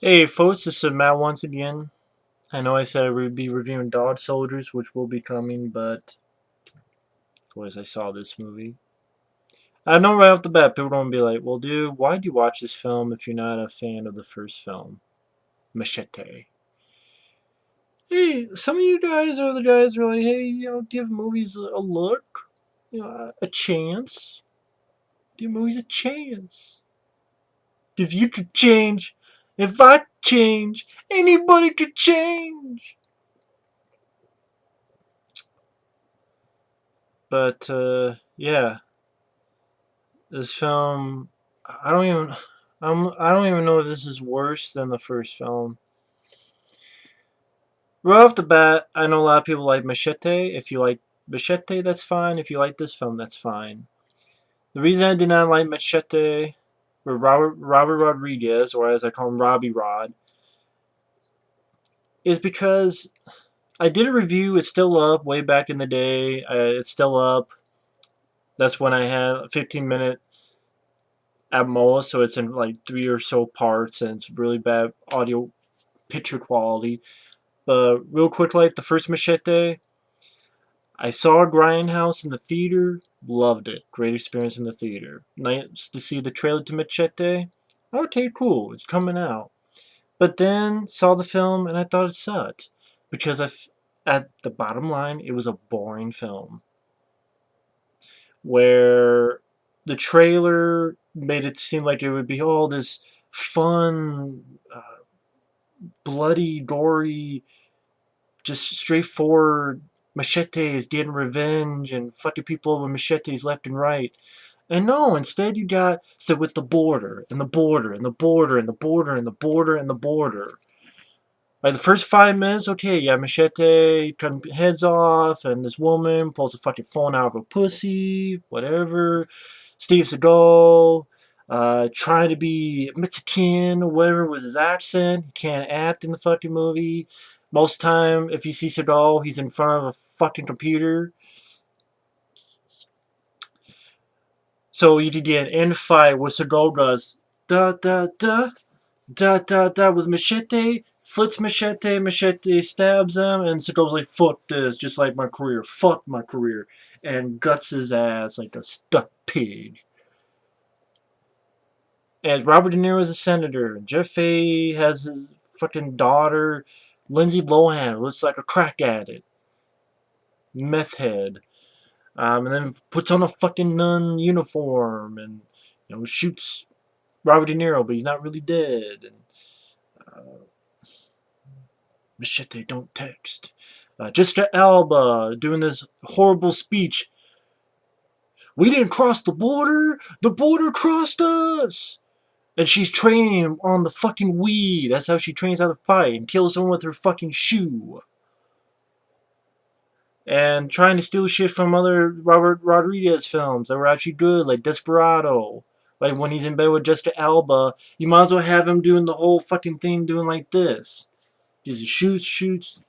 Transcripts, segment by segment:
Hey folks, this is Matt once again. I know I said I would be reviewing Dog Soldiers, which will be coming, but of course I saw this movie. I know right off the bat people don't be like, well dude, why'd you watch this film if you're not a fan of the first film? Machete. Hey, some of you guys are the guys who are like, hey, give movies a look. A chance. Give movies a chance. If you could change, if I change, anybody could change. But yeah, this film, I don't even, I don't even know if this is worse than the first film. Right off the bat, I know a lot of people like Machete. If you like Machete, that's fine. If you like this film, that's fine. The reason I did not like Machete, or Robert Rodriguez, or as I call him, Robbie Rod, is because I did a review. It's still up way back in the day. It's still up. That's when I had a 15-minute at most, so it's in like 3 or so parts, and it's really bad audio picture quality. But real quick, like the first Machete, I saw Grindhouse in the theater, loved it. Great experience in the theater. Nice to see the trailer to Machete. Okay, cool, it's coming out. But then saw the film and I thought it sucked because at the bottom line, it was a boring film where the trailer made it seem like it would be all this fun, bloody, gory, just straightforward machetes getting revenge and fucking people with machetes left and right. And no, instead you got sit with the border and the border and the border and the border and the border and the border. Like the first 5 minutes, okay, yeah, machete, cutting heads off, and this woman pulls a fucking phone out of her pussy, whatever. Steve Seagal, trying to be Mexican or whatever with his accent. He can't act in the fucking movie. Most time, if you see Seagal, he's in front of a fucking computer. So you could get an end fight where Seagal does da da da da da da with machete, flips machete, machete stabs him, and Seagal's like, fuck this, just like my career, fuck my career, and guts his ass like a stuck pig. As Robert De Niro is a senator, Jeff Fahey has his fucking daughter, Lindsay Lohan, looks like a crack addict, meth head, and then puts on a fucking nun uniform and shoots Robert De Niro, but he's not really dead. And Machete, don't text. Jessica Alba doing this horrible speech. We didn't cross the border crossed us. And she's training him on the fucking weed. That's how she trains how to fight and kills someone with her fucking shoe. And trying to steal shit from other Robert Rodriguez films that were actually good, like Desperado. Like when he's in bed with Jessica Alba, you might as well have him doing the whole fucking thing doing like this. Just shoots,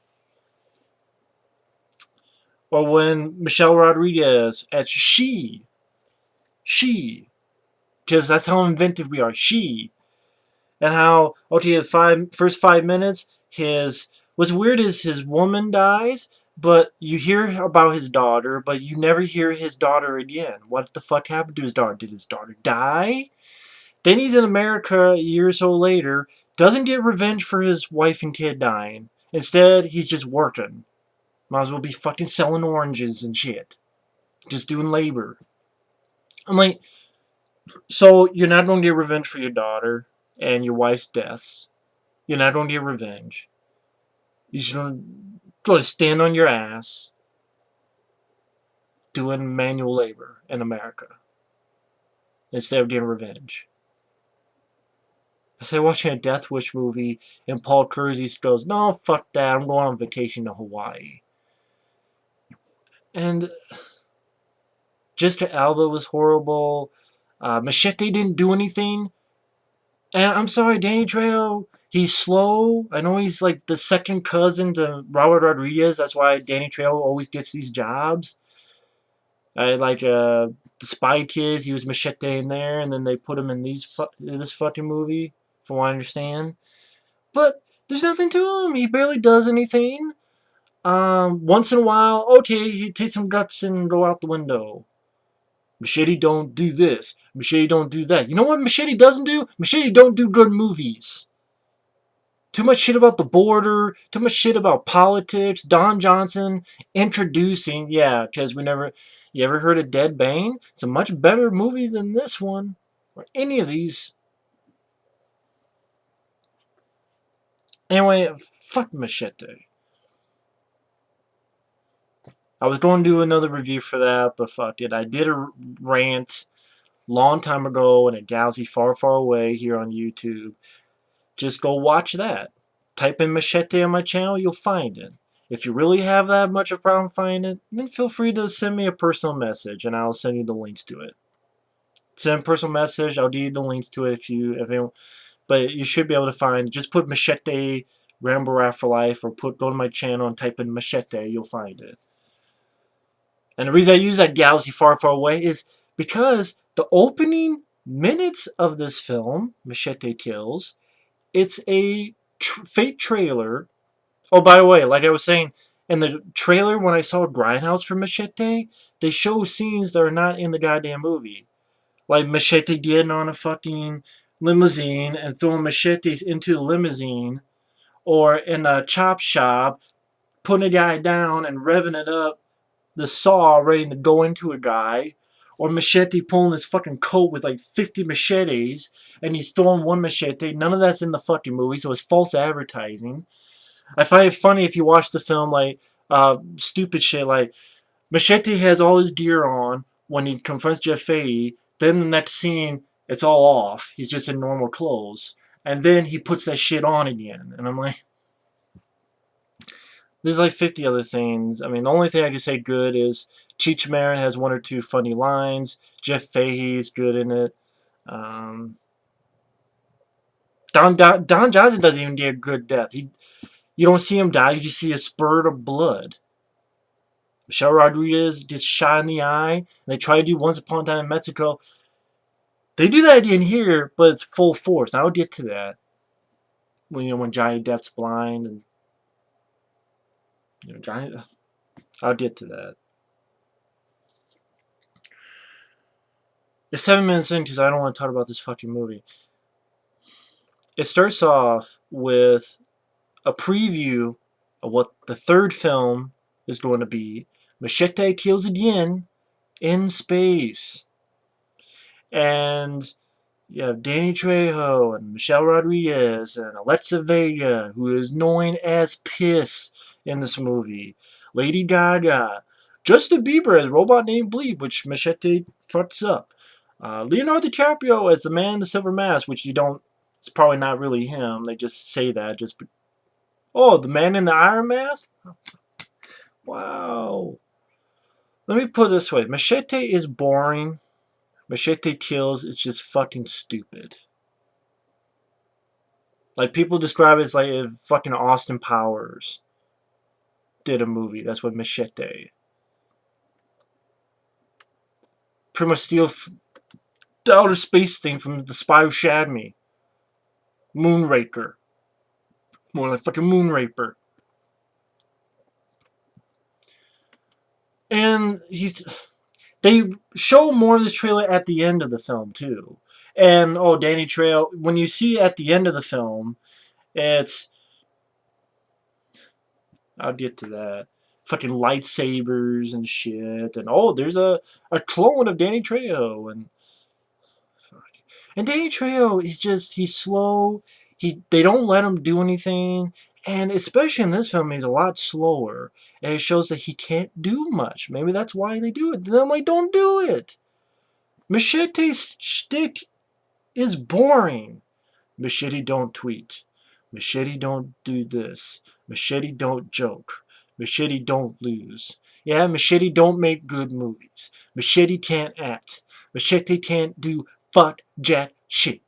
or when Michelle Rodriguez as she, because that's how inventive we are, she, and how okay, the first 5 minutes, what's weird is his woman dies, but you hear about his daughter, but you never hear his daughter again. What the fuck happened to his daughter? Did his daughter die? Then he's in America a year or so later, doesn't get revenge for his wife and kid dying. Instead, he's just working. Might as well be fucking selling oranges and shit. Just doing labor. I'm like, so you're not going to get revenge for your daughter and your wife's deaths. You're not going to get revenge. You're just going to stand on your ass doing manual labor in America instead of getting revenge. I say watching a Death Wish movie and Paul Kersey goes, no, fuck that. I'm going on vacation to Hawaii. And Jessica Alba was horrible. Machete didn't do anything. And I'm sorry, Danny Trejo, he's slow. I know he's like the second cousin to Robert Rodriguez. That's why Danny Trejo always gets these jobs. I like the Spy Kids. He was Machete in there, and then they put him in this fucking movie, from what I understand. But there's nothing to him. He barely does anything. Once in a while, okay, he takes some guts and go out the window. Machete don't do this. Machete don't do that. You know what Machete doesn't do? Machete don't do good movies. Too much shit about the border. Too much shit about politics. Don Johnson introducing. Yeah, because we never... You ever heard of Dead Bane? It's a much better movie than this one. Or any of these. Anyway, fuck Machete. I was going to do another review for that, but fuck it. I did a rant long time ago in a galaxy far, far away here on YouTube. Just go watch that. Type in Machete on my channel, you'll find it. If you really have that much of a problem finding it, then feel free to send me a personal message and I'll send you the links to it. Send a personal message, I'll give you the links to it if you but you should be able to find, just put Machete Ramble Rap for Life or go to my channel and type in Machete, you'll find it. And the reason I use that galaxy far, far away is because the opening minutes of this film, Machete Kills, it's a fake trailer. Oh, by the way, like I was saying, in the trailer when I saw Grindhouse for Machete, they show scenes that are not in the goddamn movie. Like Machete getting on a fucking limousine and throwing machetes into the limousine, or in a chop shop, putting a guy down and revving it up, the saw ready to go into a guy, or Machete pulling his fucking coat with like 50 machetes, and he's throwing one machete. None of that's in the fucking movie, so it's false advertising. I find it funny if you watch the film, like, stupid shit, like, Machete has all his gear on when he confronts Jeff Fahey, then the next scene, it's all off. He's just in normal clothes. And then he puts that shit on again. And I'm like, there's like 50 other things. I mean, the only thing I can say good is Cheech Marin has one or two funny lines. Jeff Fahey's good in it. Don Johnson doesn't even get a good death. You don't see him die. You just see a spurt of blood. Michelle Rodriguez gets shot in the eye. And they try to do Once Upon a Time in Mexico. They do that in here, but it's full force. I'll get to that. When Johnny Depp's blind and Johnny. I'll get to that. It's 7 minutes in because I don't want to talk about this fucking movie. It starts off with a preview of what the third film is going to be. Machete Kills again in space. And you have Danny Trejo and Michelle Rodriguez and Alexa Vega, who is annoying as piss in this movie. Lady Gaga. Justin Bieber as Robot Named Bleep, which Machete fucks up. Leonardo DiCaprio as the man in the silver mask, which you don't... It's probably not really him. They just say that. Oh, the man in the iron mask? Wow. Let me put it this way. Machete is boring. Machete Kills is just fucking stupid. Like, people describe it as like if fucking Austin Powers did a movie. That's what Machete. Pretty much steal the outer space thing from The Spy Who Shagged Me. Moonraker. More like fucking Moonraper. And they show more of this trailer at the end of the film, too. And, oh, Danny Trejo, when you see at the end of the film, it's... I'll get to that. Fucking lightsabers and shit. And, oh, there's a clone of Danny Trejo. And Danny Trejo, he's slow. They don't let him do anything. And especially in this film, he's a lot slower. And it shows that he can't do much. Maybe that's why they do it. Then I'm like, don't do it. Machete's shtick is boring. Machete don't tweet. Machete don't do this. Machete don't joke. Machete don't lose. Yeah, Machete don't make good movies. Machete can't act. Machete can't do fuck jack shit.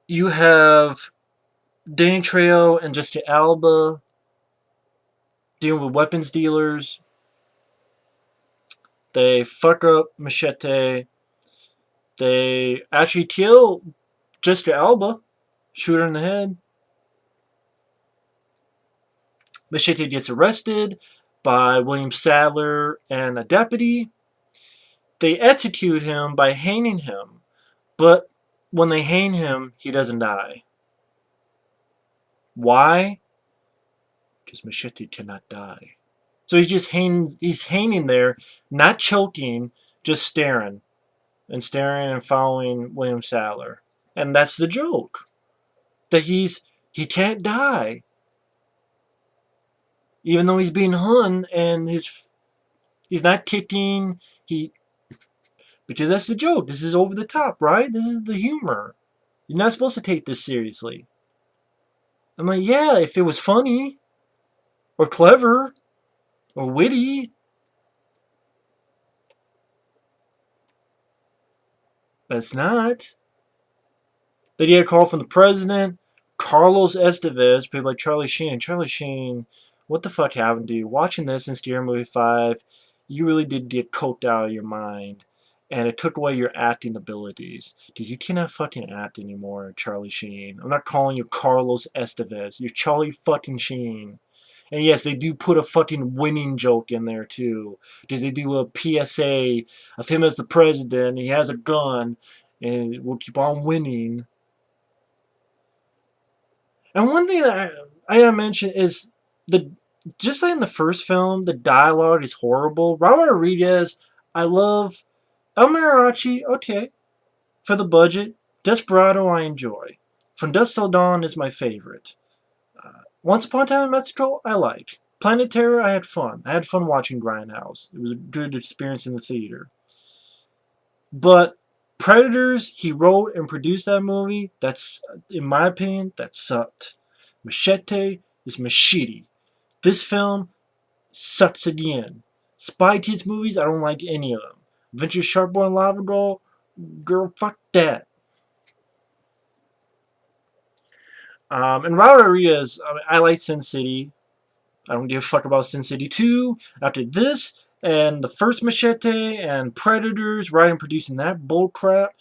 You have Danny Trejo and Jessica Alba dealing with weapons dealers. They fuck up Machete. They actually kill Jessica Alba, shoot her in the head. Machete gets arrested by William Sadler and a deputy. They execute him by hanging him, but when they hang him, he doesn't die. Why? Because Machete cannot die. So he's hanging there, not choking, just staring and following William Sadler. And that's the joke. That he can't die. Even though he's being hung and he's not kicking, because that's the joke. This is over the top, right? This is the humor. You're not supposed to take this seriously. I'm like, yeah, if it was funny or clever or witty, but it's not. They get a call from the president, Carlos Estévez, played by Charlie Sheen. Charlie Sheen, what the fuck happened to you? Watching this in Scary Movie 5, you really did get coked out of your mind. And it took away your acting abilities. Because you cannot fucking act anymore, Charlie Sheen. I'm not calling you Carlos Estévez. You're Charlie fucking Sheen. And yes, they do put a fucking winning joke in there too. Because they do a PSA of him as the president. He has a gun. And we'll keep on winning. And one thing that I gotta mention is just like in the first film, the dialogue is horrible. Robert Rodriguez, I love. El Mariachi, okay, for the budget. Desperado, I enjoy. From Dusk Till Dawn is my favorite. Once Upon a Time in Mexico, I like. Planet Terror, I had fun. I had fun watching Grindhouse. It was a good experience in the theater. But Predators, he wrote and produced that movie. That's, in my opinion, that sucked. Machete is machete. This film sucks again. Spy Kids movies, I don't like any of them. Adventure Shark Boy and Lava girl, fuck that. And Robert Rodriguez, I like Sin City. I don't give a fuck about Sin City 2. After this, and the first Machete, and Predators, writing and producing that bullcrap,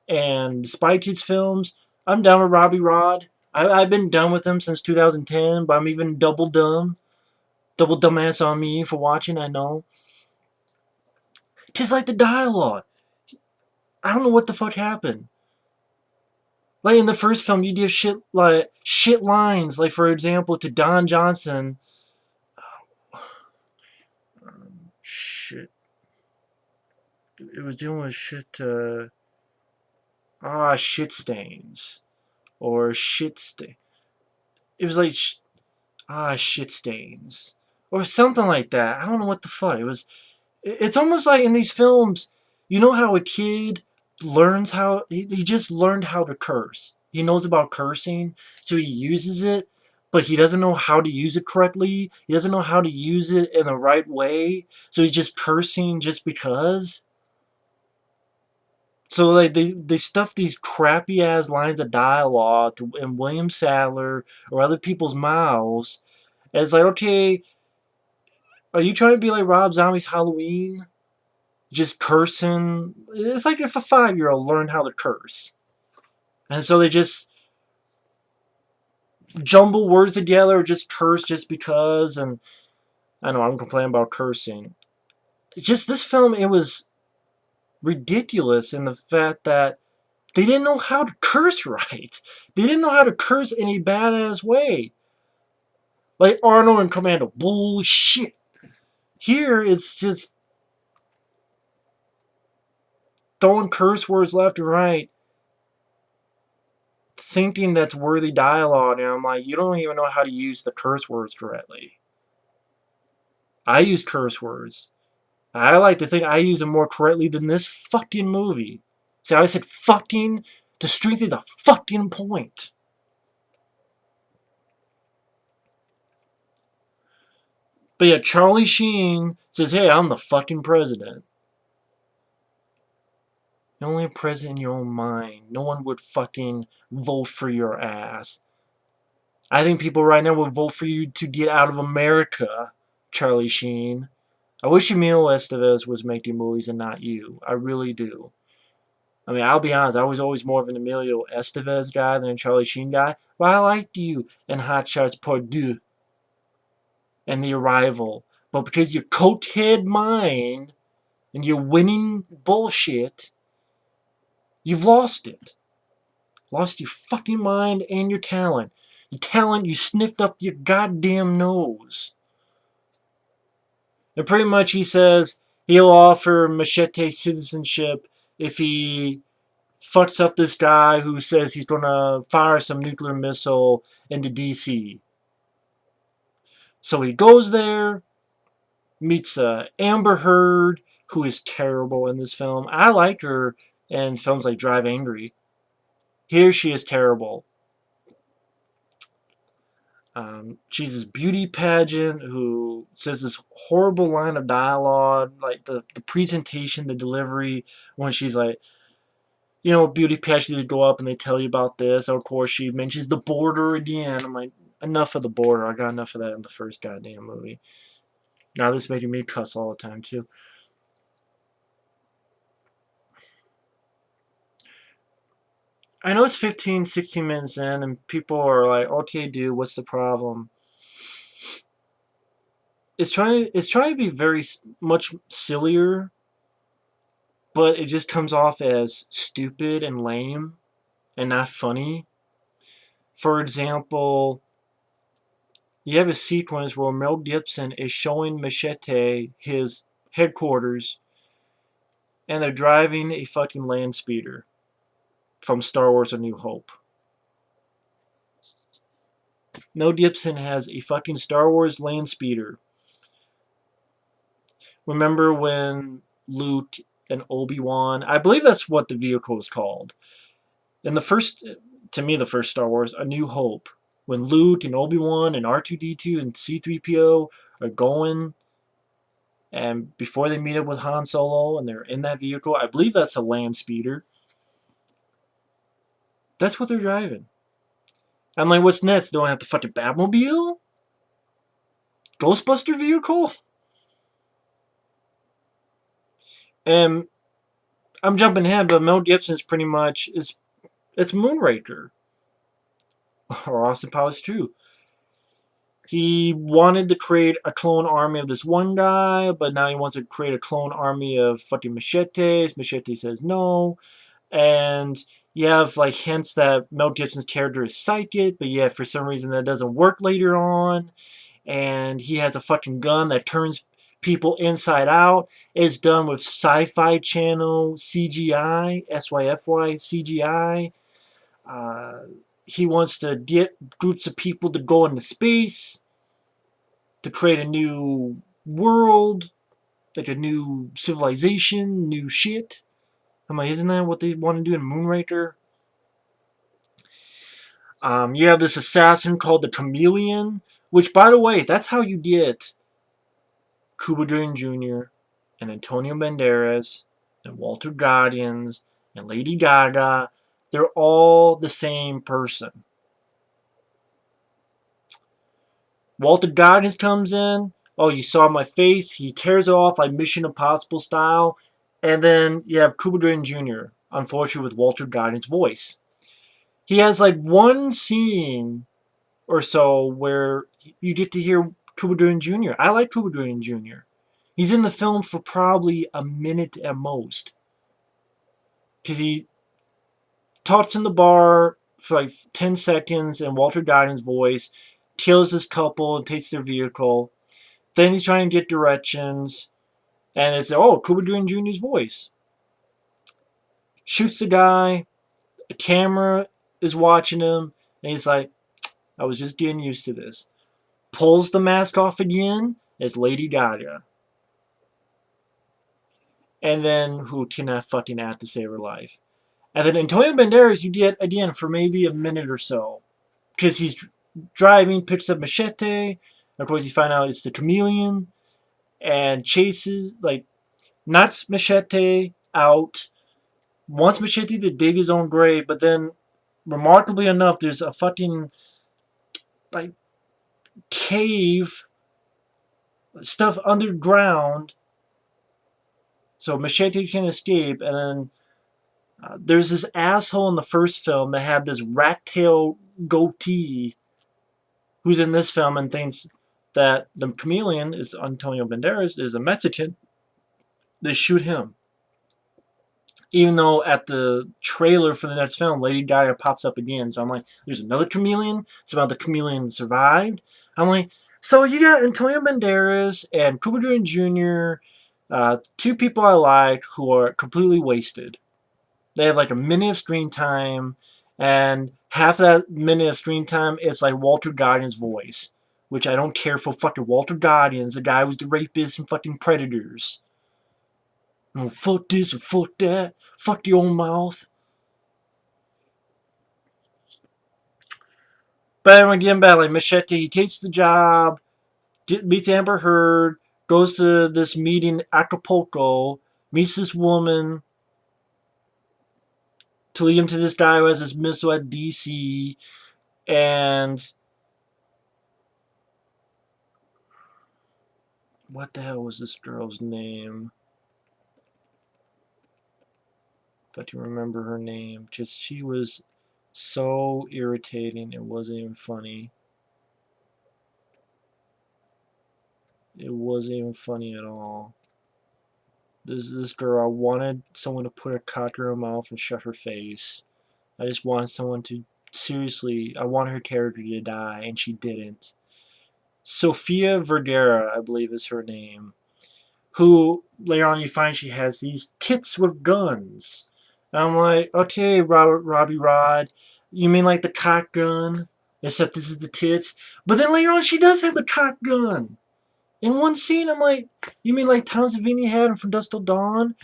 and Spy Kids films, I'm down with Robbie Rod. I've been done with him since 2010, but I'm even double dumb. Double dumbass on me for watching, I know. Just like the dialogue. I don't know what the fuck happened. Like in the first film, you give shit lines. Like for example, to Don Johnson. Shit. It was dealing with shit. Shit stains, or shit stain. It was like shit stains, or something like that. I don't know what the fuck it was. It's almost like in these films, you know how a kid learns how he just learned how to curse. He knows about cursing, so he uses it, but he doesn't know how to use it correctly. He doesn't know how to use it in the right way, so he's just cursing just because. So like they stuff these crappy ass lines of dialogue in William Sadler or other people's mouths. And it's like, okay, are you trying to be like Rob Zombie's Halloween? Just cursing. It's like if a 5-year-old learned how to curse. And so they just jumble words together or just curse just because. And I know I'm complaining about cursing. Just this film, it was ridiculous in the fact that they didn't know how to curse right. They didn't know how to curse in a badass way. Like Arnold and Commando. Bullshit. Here, it's just throwing curse words left and right, thinking that's worthy dialogue, and I'm like, you don't even know how to use the curse words correctly. I use curse words. I like to think I use them more correctly than this fucking movie. See, I said fucking to strengthen the fucking point. But yeah, Charlie Sheen says, hey, I'm the fucking president. You're only a president in your own mind. No one would fucking vote for your ass. I think people right now would vote for you to get out of America, Charlie Sheen. I wish Emilio Estevez was making movies and not you. I really do. I mean, I'll be honest, I was always more of an Emilio Estévez guy than a Charlie Sheen guy, but I liked you in Hot Shots Part 2 and The Arrival. But because your coathead mind and your winning bullshit, you've lost it. Lost your fucking mind and your talent. Your talent you sniffed up your goddamn nose. And pretty much he says he'll offer Machete citizenship if he fucks up this guy who says he's gonna fire some nuclear missile into DC. So he goes there, meets Amber Heard, who is terrible in this film. I like her in films like Drive Angry. Here she is terrible. She's this beauty pageant who says this horrible line of dialogue, like the presentation, the delivery, when she's like, you know, beauty pageant, they go up and they tell you about this. And of course, she mentions the border again. I'm like, enough of the border. I got enough of that in the first goddamn movie. Now this is making me cuss all the time, too. I know it's 15, 16 minutes in, and people are like, okay, dude, what's the problem? It's trying to be very much sillier, but it just comes off as stupid and lame and not funny. For example, you have a sequence where Mel Gibson is showing Machete his headquarters, and they're driving a fucking land speeder from Star Wars A New Hope. Mel Gibson has a fucking Star Wars land speeder. Remember when Luke and Obi-Wan, I believe that's what the vehicle is called. In the first, to me, the first Star Wars, A New Hope, when Luke and Obi-Wan and R2-D2 and C-3PO are going, and before they meet up with Han Solo and they're in that vehicle, I believe that's a land speeder. That's what they're driving. I'm like, what's next? Don't I have the fucking Batmobile? Ghostbuster vehicle? And I'm jumping ahead, but Mel Gibson's pretty much it's Moonraker or Austin Powers 2. He wanted to create a clone army of this one guy, but now he wants to create a clone army of fucking Machetes. Machete says no. And you have like hints that Mel Gibson's character is psychic, but yet for some reason that doesn't work later on. And he has a fucking gun that turns people inside out. It's done with Sci-Fi Channel CGI, SYFY CGI. Uh, he wants to get groups of people to go into space to create a new world, like a new civilization, new shit. I'm like, isn't that what they want to do in Moonraker? You have this assassin called the Chameleon, which, by the way, that's how you get Cuba Gooding Jr. and Antonio Banderas and Walter Goggins and Lady Gaga. They're all the same person. Walter Goggins comes in. Oh, you saw my face. He tears it off like Mission Impossible style. And then you have Cuba Gooding Jr., unfortunately, with Walter Goggins' voice. He has like one scene or so where you get to hear Cuba Gooding Jr. I like Cuba Gooding Jr. He's in the film for probably a minute at most. Because he talks in the bar for like 10 seconds in Walter Goggins' voice, kills this couple and takes their vehicle. Then he's trying to get directions, and it's, oh, Cuba Gooding Jr.'s voice. Shoots the guy, a camera is watching him, and he's like, I was just getting used to this. Pulls the mask off again, it's Lady Gaga. And then, who cannot fucking act to save her life? And then Antonio Banderas, you get, again, for maybe a minute or so. Because he's driving, picks up Machete. Of course, you find out it's the Chameleon. And chases, like, knocks Machete out. Wants Machete to dig his own grave. But then, remarkably enough, there's a fucking, like, cave stuff underground. So Machete can escape. And then There's this asshole in the first film that had this rat tail goatee who's in this film and thinks that the chameleon is Antonio Banderas, is a Mexican. They shoot him. Even though at the trailer for the next film, Lady Gaga pops up again. So I'm like, there's another chameleon. It's about the chameleon survived. I'm like, so you got Antonio Banderas and Cuba Gooding Jr., two people I like who are completely wasted. They have like a minute of screen time, and half of that minute of screen time is like Walter Goggins' voice, which I don't care for fucking Walter Goggins, the guy who was the rapist in fucking Predators. Oh, fuck this and fuck that. Fuck your own mouth. But anyway, getting back, like Machete, he takes the job, meets Amber Heard, goes to this meeting in Acapulco, meets this woman to lead him to this guy who has this missile at DC, and what the hell was this girl's name? If I can remember her name. Just, she was so irritating, it wasn't even funny. It wasn't even funny at all. This girl, I wanted someone to put a cock in her mouth and shut her face. I just wanted someone to, seriously, I wanted her character to die, and she didn't. Sofía Vergara, I believe is her name, who later on you find she has these tits with guns. And I'm like, okay, Robbie Rod, you mean like the cock gun? Except this is the tits. But then later on she does have the cock gun. In one scene, I'm like, you mean like Tom Savini had him from Dusk Till Dawn?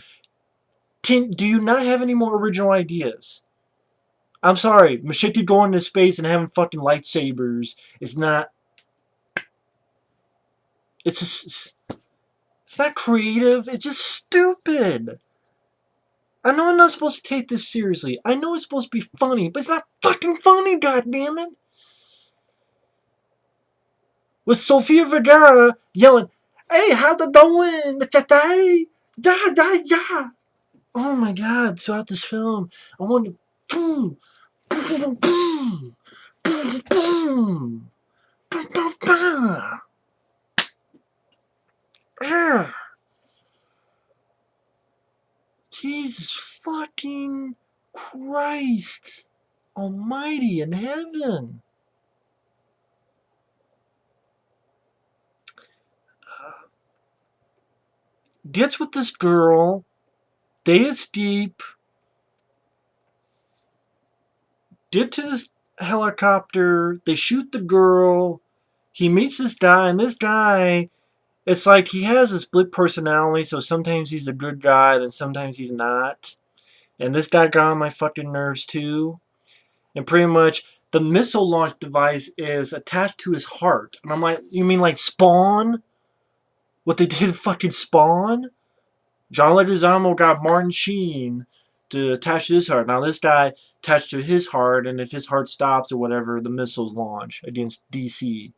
Do you not have any more original ideas? I'm sorry, Machete going into space and having fucking lightsabers is not. It's not creative. It's just stupid. I know I'm not supposed to take this seriously. I know it's supposed to be funny, but it's not fucking funny. Goddammit! With Sofía Vergara yelling, "Hey, how's it going, Machete? Yeah, yeah, yeah!" Oh my god! Throughout this film, I wanted to boom, boom, boom, boom, boom, boom, boom, boom. Jesus fucking Christ Almighty in heaven. Gets with this girl. They escape. Get to this helicopter. They shoot the girl. He meets this guy, and this guy, it's like he has a split personality, so sometimes he's a good guy, then sometimes he's not. And this guy got on my fucking nerves too. And pretty much the missile launch device is attached to his heart. And I'm like, you mean like Spawn? What they did fucking Spawn? John Leguizamo got Martin Sheen to attach to his heart. Now this guy attached to his heart, and if his heart stops or whatever, the missiles launch against DC.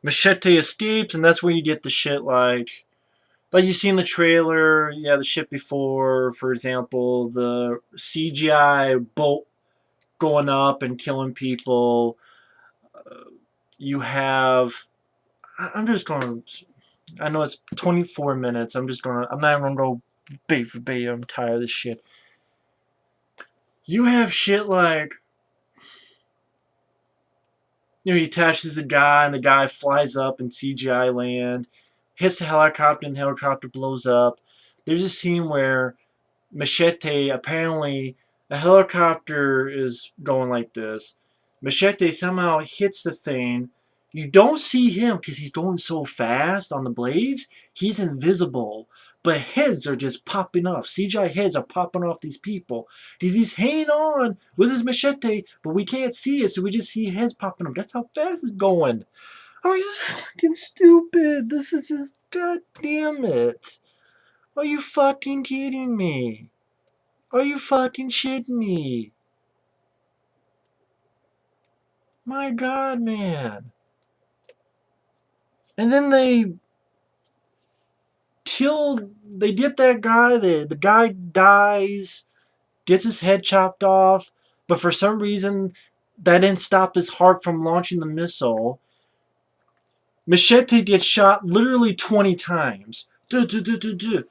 Machete escapes, and that's where you get the shit like you see in the trailer. Yeah, the shit before, for example, the CGI bolt going up and killing people. You have. I'm just going to. I know it's 24 minutes. I'm not even going to go bait for bait. I'm tired of this shit. You have shit like. He attaches a guy, and the guy flies up in CGI land, hits the helicopter, and the helicopter blows up. There's a scene where Machete, apparently, a helicopter is going like this. Machete somehow hits the thing. You don't see him because he's going so fast on the blades. He's invisible. But heads are just popping off. CGI heads are popping off these people. Because he's hanging on with his machete, but we can't see it, so we just see heads popping up. That's how fast it's going. Oh, this is fucking stupid. This is just, god damn it. Are you fucking kidding me? Are you fucking shitting me? My god, man. And then they killed. They get that guy. The guy dies, gets his head chopped off, but for some reason, that didn't stop his heart from launching the missile. Machete gets shot literally 20 times. Duh, duh, duh, duh, duh.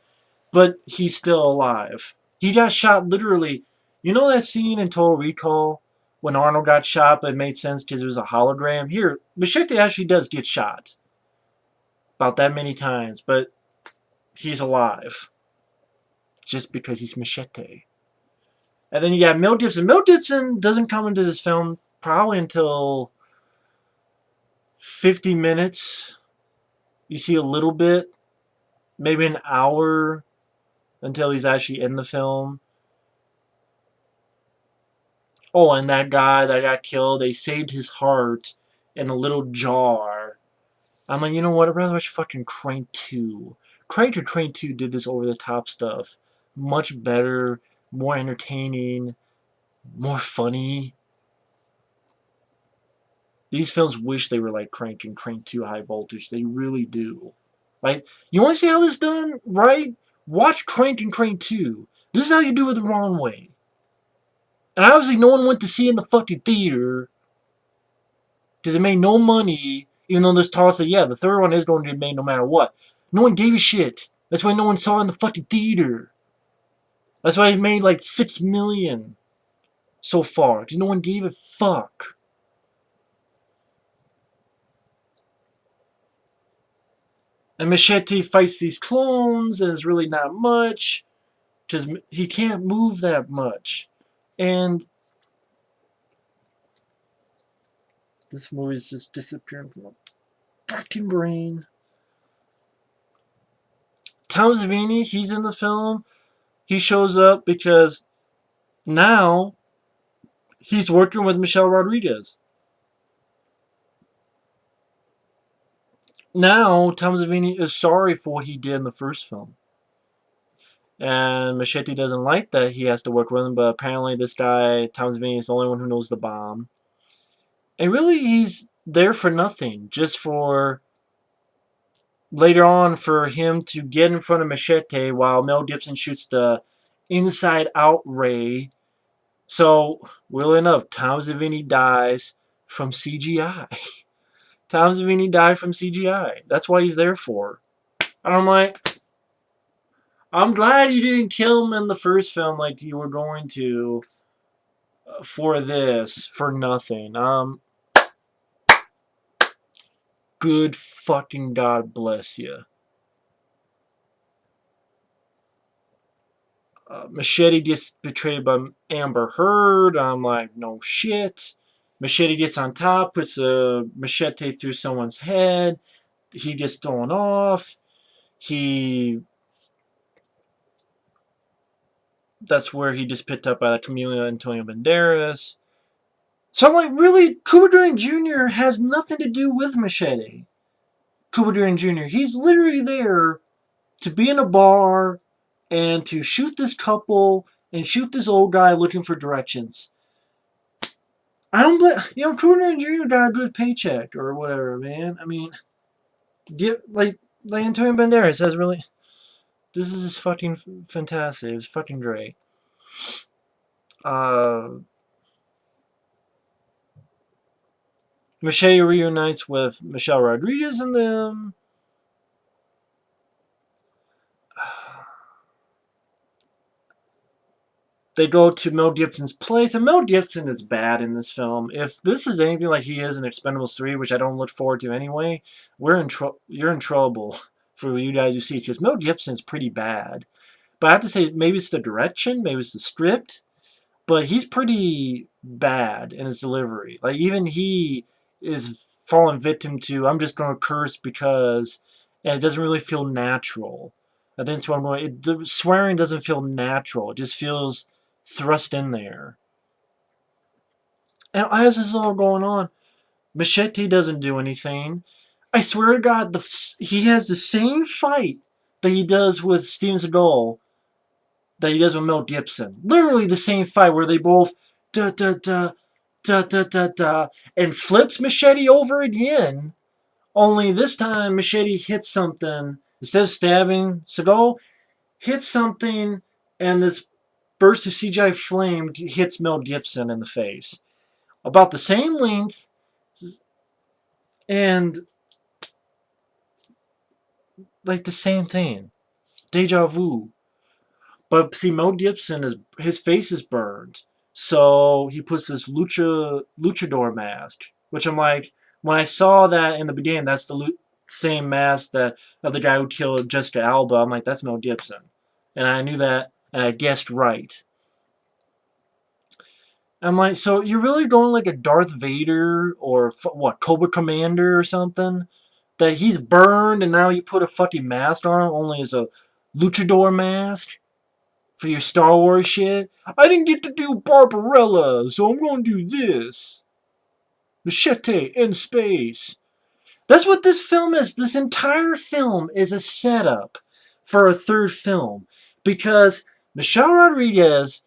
But he's still alive. He got shot literally. You know that scene in Total Recall when Arnold got shot, but it made sense because it was a hologram? Here, Machete actually does get shot about that many times, but he's alive. Just because he's Machete. And then you got Mel Gibson. Mel Gibson doesn't come into this film probably until 50 minutes. You see a little bit. Maybe an hour until he's actually in the film. Oh, and that guy that got killed, they saved his heart in a little jar. I'm like, you know what? I'd rather watch fucking Crank 2. Crank or Crank 2 did this over-the-top stuff. Much better, more entertaining, more funny. These films wish they were like Crank and Crank 2 High Voltage. They really do. Like, you want to see how this is done right? Watch Crank and Crank 2. This is how you do it the wrong way. And obviously no one went to see it in the fucking theater because it made no money, even though there's talks that, yeah, the third one is going to be made no matter what. No one gave a shit. That's why no one saw it in the fucking theater. That's why it made like $6 million so far, because no one gave a fuck. And Machete fights these clones, and it's really not much, because he can't move that much. And this movie's just disappearing from my fucking brain. Tom Savini, he's in the film. He shows up because now he's working with Michelle Rodriguez. Now Tom Savini is sorry for what he did in the first film. And Machete doesn't like that he has to work with him, but apparently this guy, Tom Savini, is the only one who knows the bomb. And really, he's there for nothing. Just for later on for him to get in front of Machete while Mel Gibson shoots the inside-out ray. So, weirdly enough, Tom Savini dies from CGI. Tom Savini died from CGI. That's what he's there for. And I'm like, I'm glad you didn't kill him in the first film like you were going to for this, for nothing. Good fucking God bless you. Machete gets betrayed by Amber Heard. I'm like, no shit. Machete gets on top, puts a machete through someone's head. He gets thrown off. That's where he gets picked up by the Camila Antonio Banderas. So I'm like, really? Cuba Gooding Jr. has nothing to do with Machete. Cuba Gooding Jr. He's literally there to be in a bar and to shoot this couple and shoot this old guy looking for directions. I don't blame... Cuba Gooding Jr. got a good paycheck or whatever, man. I mean, like Antonio Banderas has really... This is just fucking fantastic. It's fucking great. Machete reunites with Michelle Rodriguez and them. They go to Mel Gibson's place, and Mel Gibson is bad in this film. If this is anything like he is in Expendables 3, which I don't look forward to anyway, you're in trouble for you guys who see, because Mel Gibson's pretty bad. But I have to say, maybe it's the direction, maybe it's the script, but he's pretty bad in his delivery. Like, even he is falling victim to, I'm just going to curse because, and it doesn't really feel natural. I think that's what I'm going, the swearing doesn't feel natural. It just feels thrust in there. And as this is all going on, Machete doesn't do anything. I swear to God, he has the same fight that he does with Steven Seagal that he does with Mel Gibson. Literally the same fight where they both da-da-da, da-da-da-da, and flips Machete over again. Only this time Machete hits something Instead of stabbing, Seagal hits something, and this burst of CGI flame hits Mel Gibson in the face. About the same length, and like the same thing. Deja vu. But see, Mel Gibson his face is burned, so he puts this luchador mask, which I'm like, when I saw that in the beginning, that's the same mask that of the guy who killed Jessica Alba. I'm like, that's Mel Gibson, and I knew that, and I guessed right. I'm like, so you're really going like a Darth Vader or what, Cobra Commander or something? That he's burned and now you put a fucking mask on him only as a luchador mask? For your Star Wars shit? I didn't get to do Barbarella, so I'm gonna do this. Machete in space. That's what this film is. This entire film is a setup for a third film. Because Michelle Rodriguez,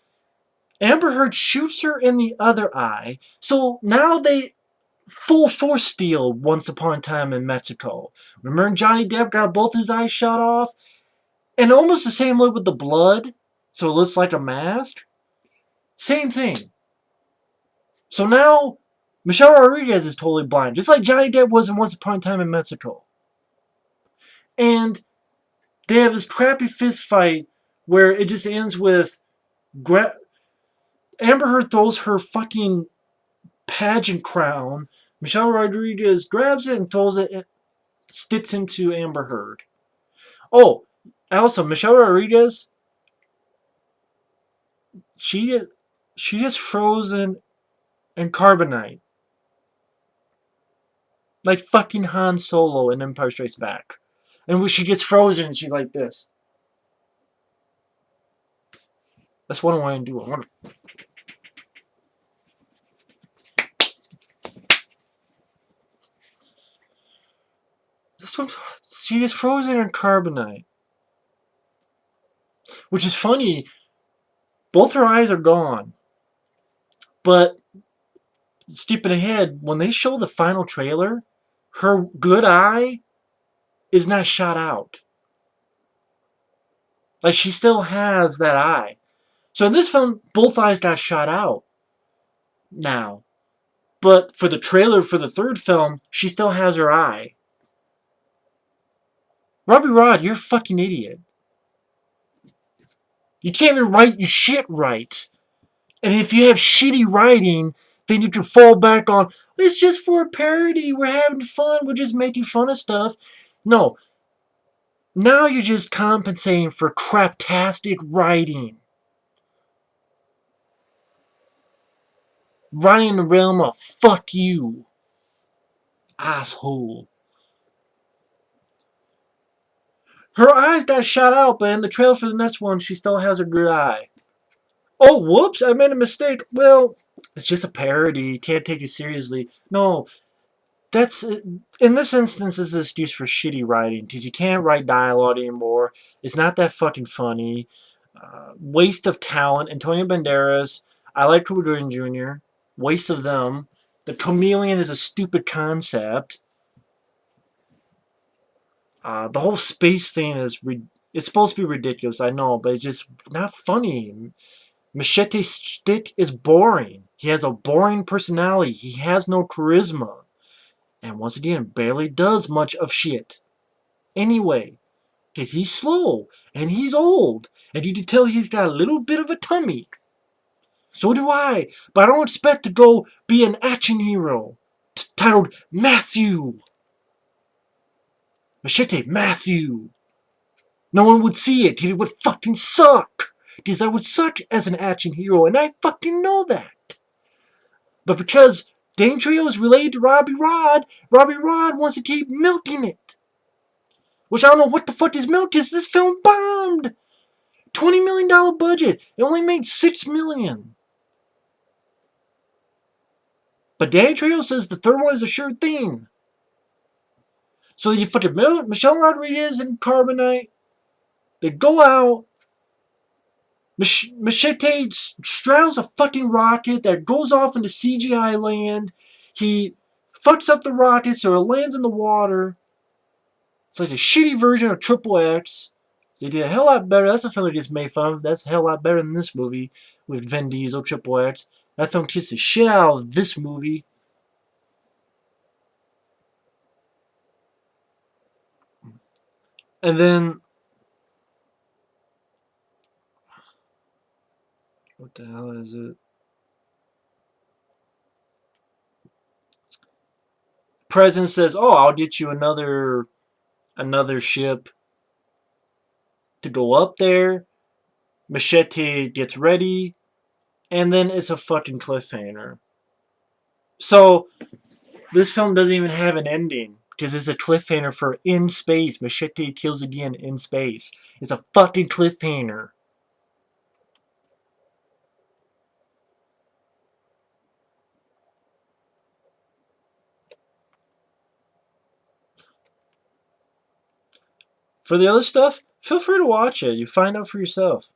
Amber Heard shoots her in the other eye. So now they full force steal Once Upon a Time in Mexico. Remember Johnny Depp got both his eyes shot off? And almost the same look with the blood. So it looks like a mask. Same thing. So now, Michelle Rodriguez is totally blind. Just like Johnny Depp was in Once Upon a Time in Mexico. And they have this crappy fist fight where it just ends with Amber Heard throws her fucking pageant crown. Michelle Rodriguez grabs it and throws it and sticks into Amber Heard. Oh, also, Michelle Rodriguez, she gets frozen in carbonite. Like fucking Han Solo in Empire Strikes Back. And when she gets frozen, she's like this. That's what I want to do. She gets frozen in carbonite. Which is funny. Both her eyes are gone. But, skipping ahead, when they show the final trailer, her good eye is not shot out. Like, she still has that eye. So in this film, both eyes got shot out. Now. But for the trailer for the third film, she still has her eye. Robbie Rod, you're a fucking idiot. You can't even write your shit right. And if you have shitty writing, then you can fall back on, it's just for a parody, we're having fun, we're just making fun of stuff. No. Now you're just compensating for craptastic writing. Writing in the realm of fuck you. Asshole. Her eyes got shot out, but in the trailer for the next one, she still has a good eye. Oh, whoops, I made a mistake. Well, it's just a parody. You can't take it seriously. No, that's in this instance is an excuse for shitty writing because you can't write dialogue anymore. It's not that fucking funny. Waste of talent. Antonio Banderas. I like Cuba Gooding Jr. Waste of them. The chameleon is a stupid concept. The whole space thing is it's supposed to be ridiculous, I know, but it's just not funny. Machete Stick is boring. He has a boring personality. He has no charisma. And once again, barely does much of shit. Anyway, because he's slow, and he's old, and you can tell he's got a little bit of a tummy. So do I, but I don't expect to go be an action hero titled Matthew. Machete Matthew. No one would see it, it would fucking suck. Because I would suck as an action hero, and I fucking know that. But because Dane Trejo is related to Robbie Rod wants to keep milking it. Which I don't know what the fuck is milk is. This film bombed. $20 million budget. It only made $6 million. But Danny Trejo says the third one is a sure thing. So you fucking Michelle Rodriguez and Carbonite. They go out. Machete straddles a fucking rocket that goes off into CGI land. He fucks up the rocket so it lands in the water. It's like a shitty version of Triple X. They did a hell lot better. That's a film that gets made fun of. That's a hell lot better than this movie with Vin Diesel, Triple X. That film kissed the shit out of this movie. And then, what the hell is it? President says, "Oh, I'll get you another ship to go up there." Machete gets ready, and then it's a fucking cliffhanger. So this film doesn't even have an ending because it's a cliffhanger for in space. Machete kills again in space. It's a fucking cliffhanger. For the other stuff, feel free to watch it. You find out for yourself.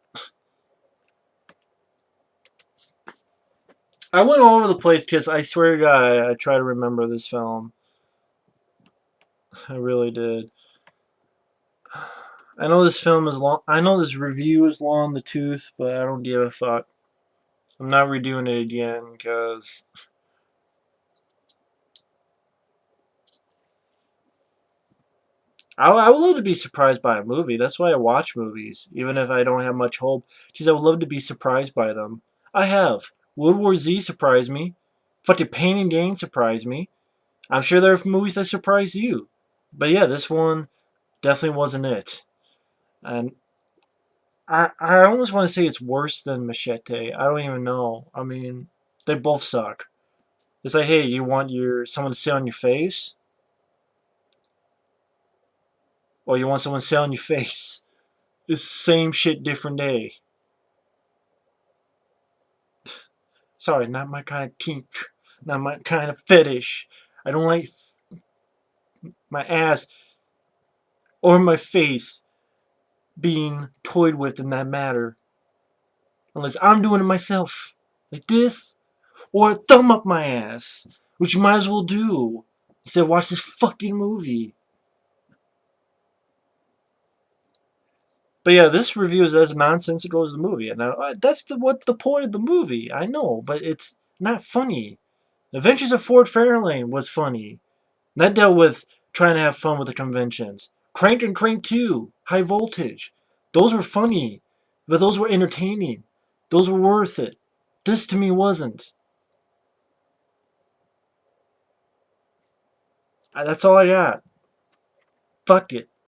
I went all over the place because I swear to God, I try to remember this film. I really did. I know this film is long. I know this review is long in the tooth, but I don't give a fuck. I'm not redoing it again because I would love to be surprised by a movie. That's why I watch movies, even if I don't have much hope. Because I would love to be surprised by them. I have. World War Z surprised me. Fucking Pain and Gain surprised me. I'm sure there are movies that surprise you. But yeah, this one definitely wasn't it. And I almost want to say it's worse than Machete. I don't even know. I mean, they both suck. It's like, hey, you want someone to sit on your face? Or you want someone to sit on your face? It's the same shit, different day. Sorry, not my kind of kink. Not my kind of fetish. I don't like my ass or my face being toyed with in that matter. Unless I'm doing it myself. Like this. Or a thumb up my ass. Which you might as well do. Instead of watch this fucking movie. But yeah, this review is as nonsensical as the movie. And that's what the point of the movie. I know, but it's not funny. Adventures of Ford Fairlane was funny. That dealt with trying to have fun with the conventions. Crank and Crank 2, High Voltage. Those were funny, but those were entertaining. Those were worth it. This to me wasn't. That's all I got. Fuck it.